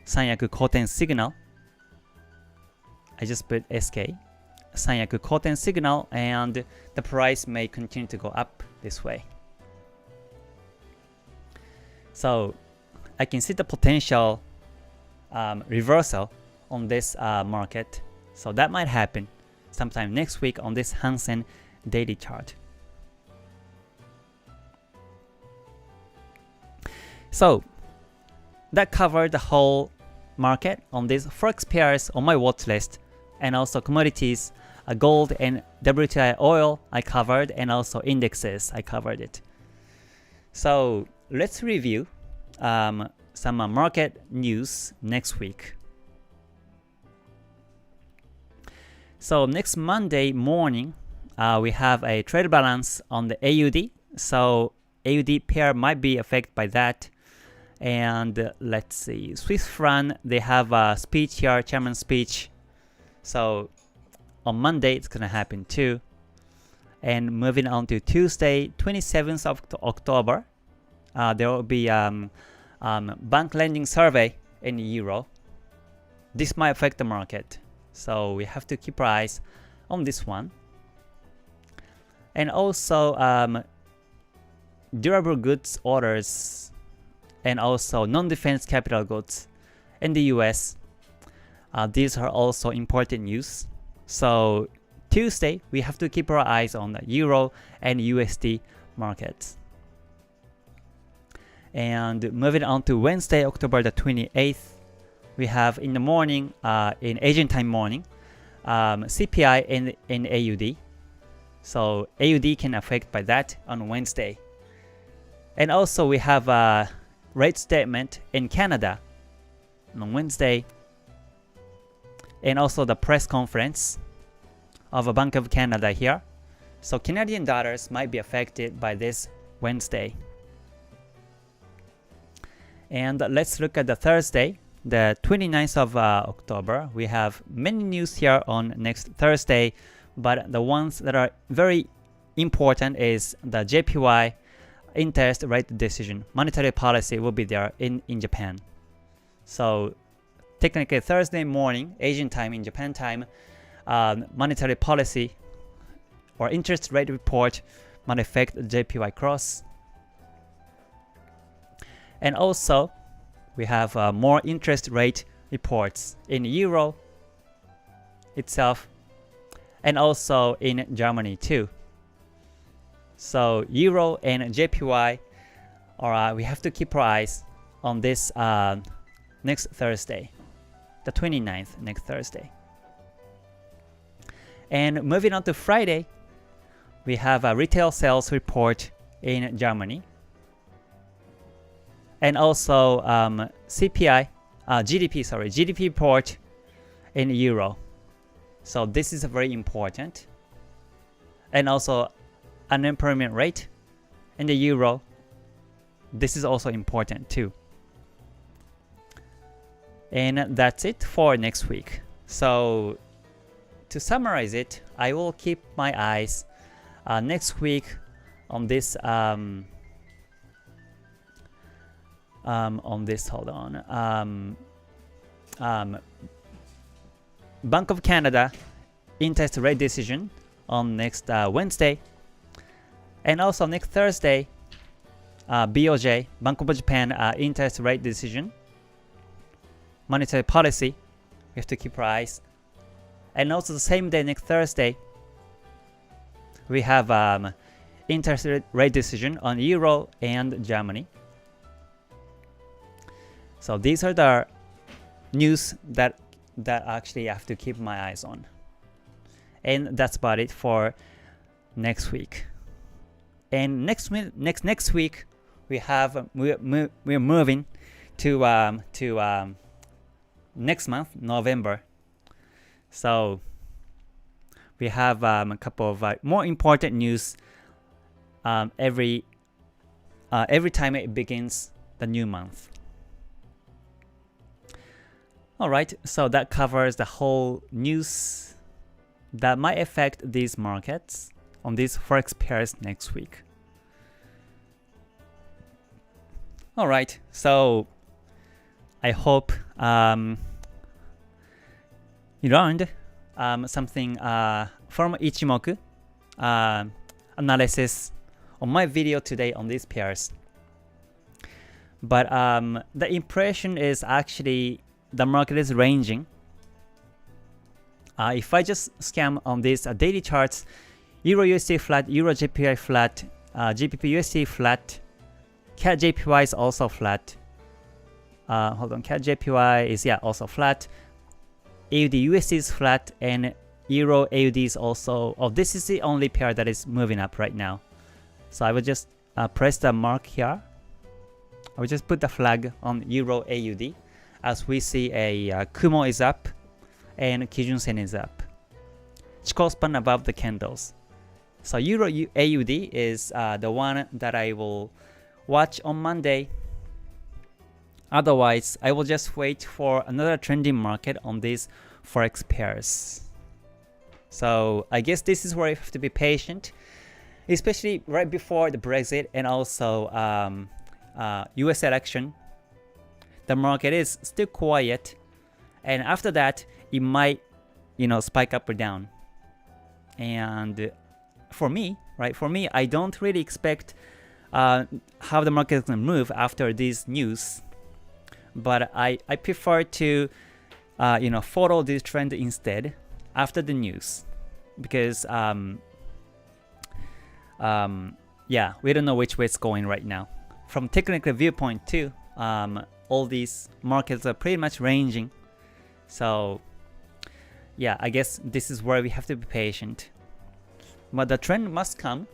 A: Koten signal. I just put SK, Sanyaku Koten signal, and the price may continue to go up this way. So I can see the potential reversal on this market. So that might happen sometime next week on this Hansen daily chart. So that covered the whole market on these Forex pairs on my watch list, and also commodities, gold and WTI oil I covered, and also indexes I covered it. So let's review some market news next week. So next Monday morning, we have a trade balance on the AUD. So AUD pair might be affected by that. And let's see, Swiss franc, they have a speech here, chairman's speech. So on Monday it's gonna happen too. And moving on to Tuesday, 27th of October, there will be bank lending survey in Euro. This might affect the market, so we have to keep our eyes on this one. And also durable goods orders, and also non-defense capital goods in the US. These are also important news. So Tuesday, we have to keep our eyes on the Euro and USD markets. And moving on to Wednesday, October the 28th, we have in the morning, in Asian time morning, CPI in AUD. So AUD can affect by that on Wednesday. And also we have a rate statement in Canada on Wednesday, and also the press conference of a Bank of Canada here. So Canadian dollars might be affected by this Wednesday. And let's look at the Thursday, the 29th of October. We have many news here on next Thursday, but the ones that are very important is the JPY interest rate decision. Monetary policy will be there in Japan. So technically Thursday morning, Asian time in Japan time, monetary policy or interest rate report might affect the JPY cross. And also we have more interest rate reports in Euro itself, and also in Germany too. So Euro and JPY or we have to keep our eyes on this next Thursday, the 29th, next Thursday. And moving on to Friday, we have a retail sales report in Germany, and also GDP report in Euro. So this is very important. And also unemployment rate in the Euro. This is also important too. And that's it for next week. So to summarize it, I will keep my eyes next week on this Bank of Canada interest rate decision on next Wednesday, and also next Thursday, BOJ, Bank of Japan interest rate decision, monetary policy. We have to keep our eyes. And also the same day, next Thursday, we have interest rate decision on Euro and Germany. So these are the news that actually I have to keep my eyes on. And that's about it for next week. And next week we're moving to next month, November. So we have a couple of more important news every time it begins the new month. Alright, so that covers the whole news that might affect these markets on these forex pairs next week. Alright, so I hope you learned something from Ichimoku analysis on my video today on these pairs. But the impression is actually the market is ranging. If I just scan on these daily charts, Euro USD flat, Euro JPY flat, GBP USD flat, CAD JPY is also flat. CAD JPY is also flat. AUD USD is flat, and Euro AUD is also. This is the only pair that is moving up right now. So I will just press the mark here. I will just put the flag on Euro AUD. As we see a Kumo is up and Kijun Sen is up. Chikou span above the candles. So Euro AUD is the one that I will watch on Monday. Otherwise, I will just wait for another trending market on these forex pairs. So I guess this is where you have to be patient, especially right before the Brexit and also US election. The market is still quiet, and after that it might spike up or down. And for me, I don't really expect how the market is going to move after this news, but I prefer to follow this trend instead after the news, because we don't know which way it's going right now. From technical viewpoint too, all these markets are pretty much ranging. So yeah, I guess this is where we have to be patient. But the trend must come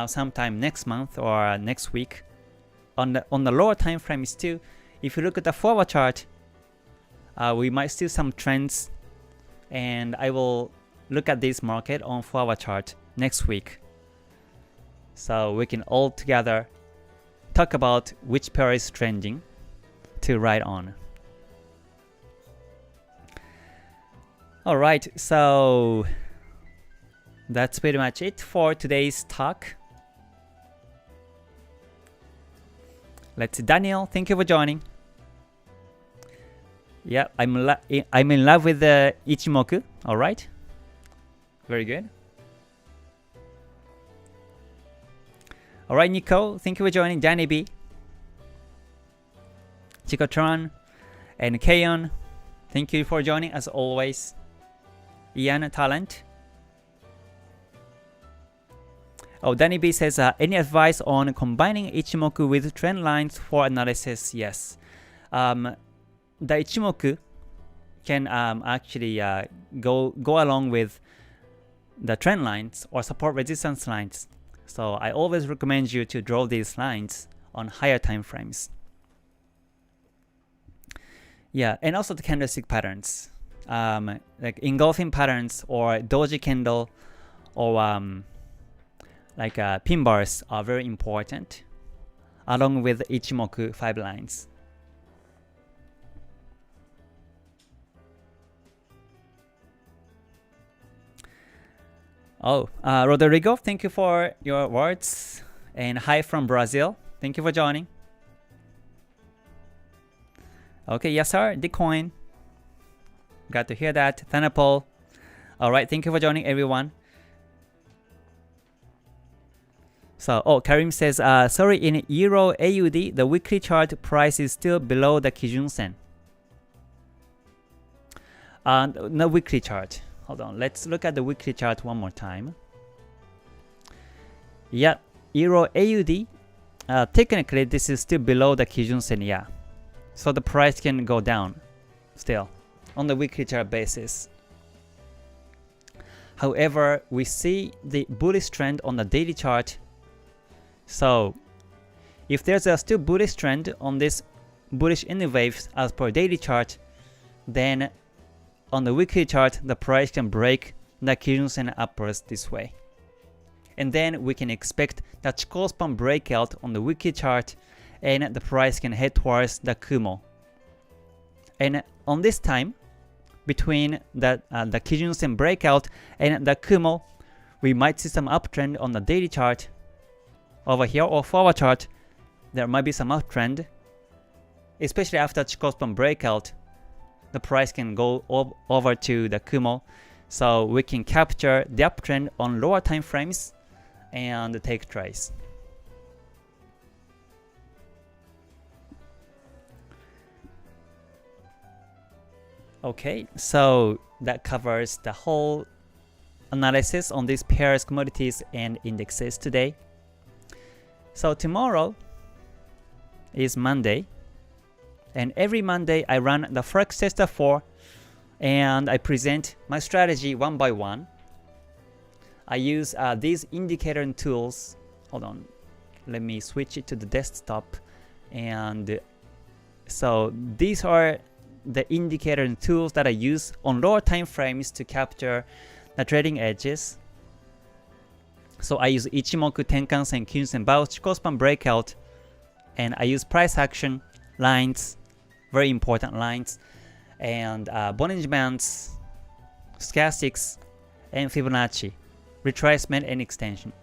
A: sometime next month or next week. On the lower time frames too, if you look at the forward chart, we might see some trends, and I will look at this market on forward chart next week. So we can all together talk about which pair is trending to ride on. Alright, so that's pretty much it for today's talk. Let's see, Daniel, thank you for joining. Yeah, I'm in love with the Ichimoku. Alright, very good. Alright, Nico, thank you for joining. Danny B, Chikotron, and Kayon, thank you for joining as always. Ian Talent. Oh, Danny B says, any advice on combining Ichimoku with trend lines for analysis? Yes. The Ichimoku can actually go along with the trend lines or support resistance lines. So I always recommend you to draw these lines on higher time frames. Yeah, and also the candlestick patterns, like engulfing patterns or doji candle or pin bars are very important, along with Ichimoku 5 lines. Oh, Rodrigo, thank you for your words. And hi from Brazil. Thank you for joining. Okay, yes sir, the coin. Glad to hear that. Thanapol. Alright, thank you for joining everyone. So, Karim says, sorry, in Euro AUD, the weekly chart price is still below the Kijun Sen. No weekly chart. Hold on, let's look at the weekly chart one more time. Yeah, Euro AUD, technically this is still below the Kijun Sen, yeah. So the price can go down still on the weekly chart basis. However, we see the bullish trend on the daily chart. So if there's a still bullish trend on this bullish in the waves as per daily chart, then on the weekly chart, the price can break the Kijun Sen upwards this way. And then we can expect the Chikou span breakout on the weekly chart, and the price can head towards the Kumo. And on this time, between the Kijun Sen breakout and the Kumo, we might see some uptrend on the daily chart. Over here or forward chart, there might be some uptrend, especially after Chikou span breakout. The price can go over to the Kumo, so we can capture the uptrend on lower time frames and take trades. Okay, so that covers the whole analysis on these pairs, commodities, and indexes today. So tomorrow is Monday. And every Monday I run the Forex Tester 4 and I present my strategy one by one. I use these indicator and tools. Hold on, let me switch it to the desktop. And so these are the indicator and tools that I use on lower time frames to capture the trading edges. So I use Ichimoku, Tenkan-sen, Kijun-sen, Chikou span breakout, and I use price action lines, very important lines, and Bollinger Bands, stochastics, and Fibonacci, retracement and extension.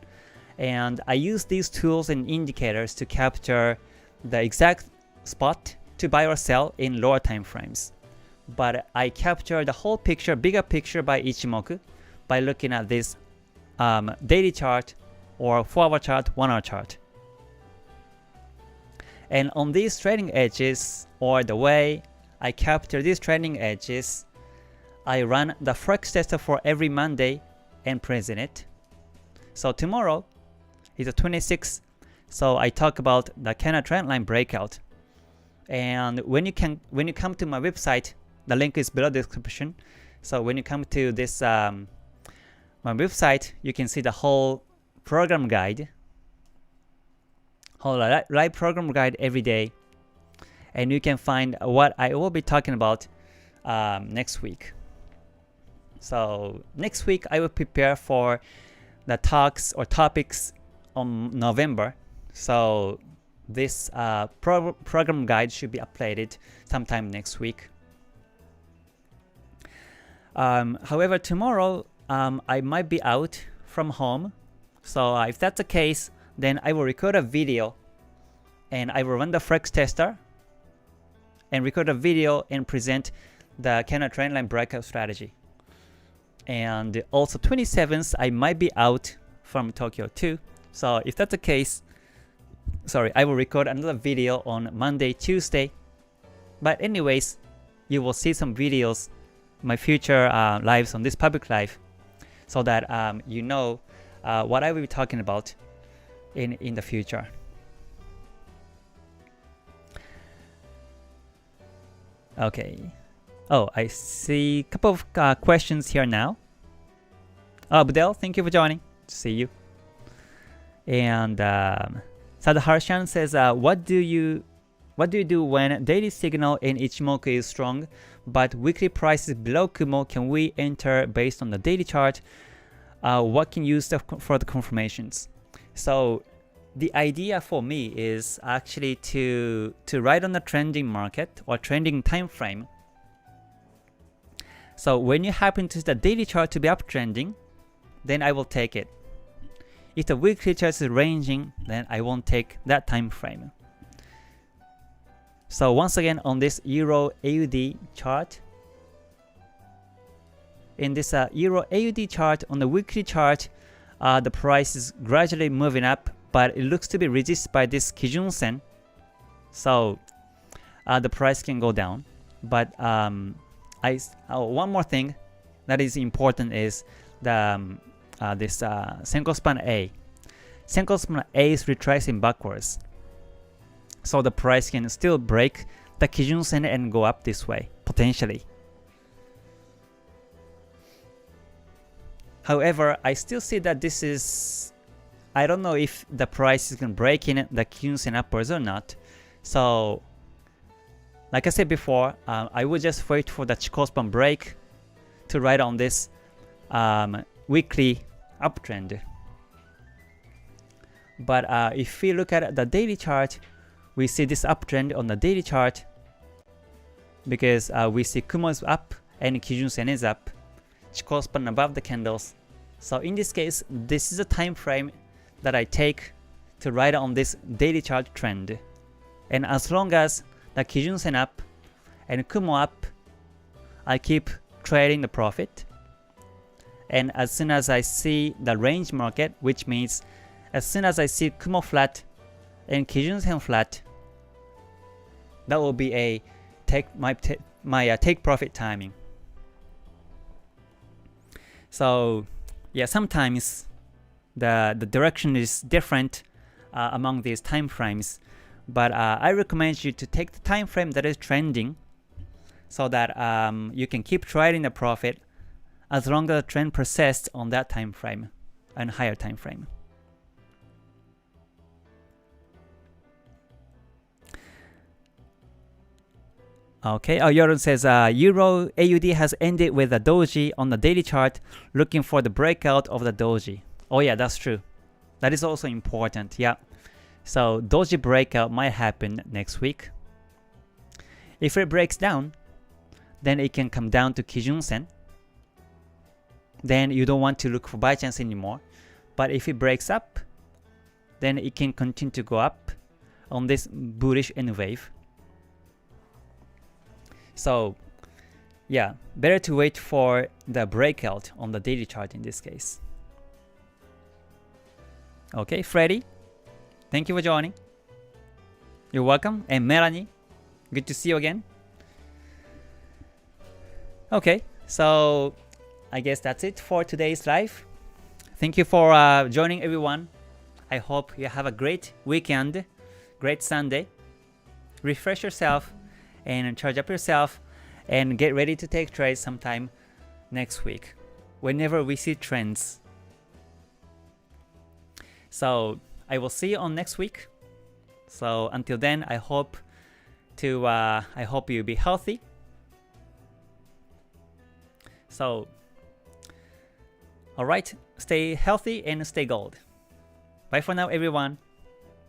A: And I use these tools and indicators to capture the exact spot to buy or sell in lower time frames. But I capture the whole picture, bigger picture by Ichimoku by looking at this daily chart or forward chart, 1 hour chart. And on these trading edges, or the way I capture these trading edges, I run the Forex Tester for every Monday and present it. So tomorrow is the 26th, so I talk about the Canada trend line breakout. And when you come to my website, the link is below the description. So when you come to this my website, you can see the whole program guide, whole live program guide every day, and you can find what I will be talking about next week. So next week I will prepare for the talks or topics on November. So this program guide should be uploaded sometime next week. However, tomorrow I might be out from home. So if that's the case, then I will record a video and I will run the Forex Tester and record a video and present the Canada trendline breakout strategy. And also 27th, I might be out from Tokyo too. So if that's the case, sorry, I will record another video on Monday, Tuesday. But anyways, you will see some videos, my future lives on this public live, so that you know what I will be talking about in the future. Okay. Oh, I see a couple of questions here now. Abdel, thank you for joining. See you. And Sadharshan says, what do you do when daily signal in Ichimoku is strong, but weekly price is below Kumo? Can we enter based on the daily chart? What can you use for the confirmations? So the idea for me is actually to ride on the trending market or trending time frame. So when you happen to see the daily chart to be uptrending, then I will take it. If the weekly chart is ranging, then I won't take that time frame. So once again, on this Euro AUD chart, in this Euro AUD chart, on the weekly chart, the price is gradually moving up, but it looks to be resisted by this Kijun Sen. So the price can go down. But one more thing that is important is the this Senko span A. Senko span A is retracing backwards. So the price can still break the Kijun Sen and go up this way, potentially. However, I still see that this is, I don't know if the price is going to break in the Kijun Sen upwards or not. So, like I said before, I would just wait for the Chikou span break to ride on this weekly uptrend. But if we look at the daily chart, we see this uptrend on the daily chart because we see Kumo is up and Kijun Sen is up, Chikou span above the candles. So in this case, this is a time frame that I take to ride on this daily chart trend. And as long as the Kijun Sen up and Kumo up, I keep trading the profit. And as soon as I see the range market, which means as soon as I see Kumo flat and Kijun Sen flat, that will be a take profit timing. So yeah, sometimes the direction is different among these time frames, but I recommend you to take the time frame that is trending so that you can keep trading the profit as long as the trend persists on that time frame and higher time frame. Okay, Yorun says Euro AUD has ended with a doji on the daily chart, looking for the breakout of the doji. Oh yeah, that's true. That is also important. Yeah. So doji breakout might happen next week. If it breaks down, then it can come down to Kijun Sen. Then you don't want to look for buy chance anymore. But if it breaks up, then it can continue to go up on this bullish N wave. So yeah, better to wait for the breakout on the daily chart in this case. Okay, Freddy, thank you for joining. You're welcome. And Melanie, good to see you again. Okay, so I guess that's it for today's live. Thank you for joining, everyone. I hope you have a great weekend, great Sunday. Refresh yourself and charge up yourself and get ready to take trades sometime next week whenever we see trends. So I will see you on next week. So until then, I hope you be healthy. So alright, stay healthy and stay gold. Bye for now, everyone.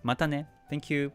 A: Mata ne. Thank you.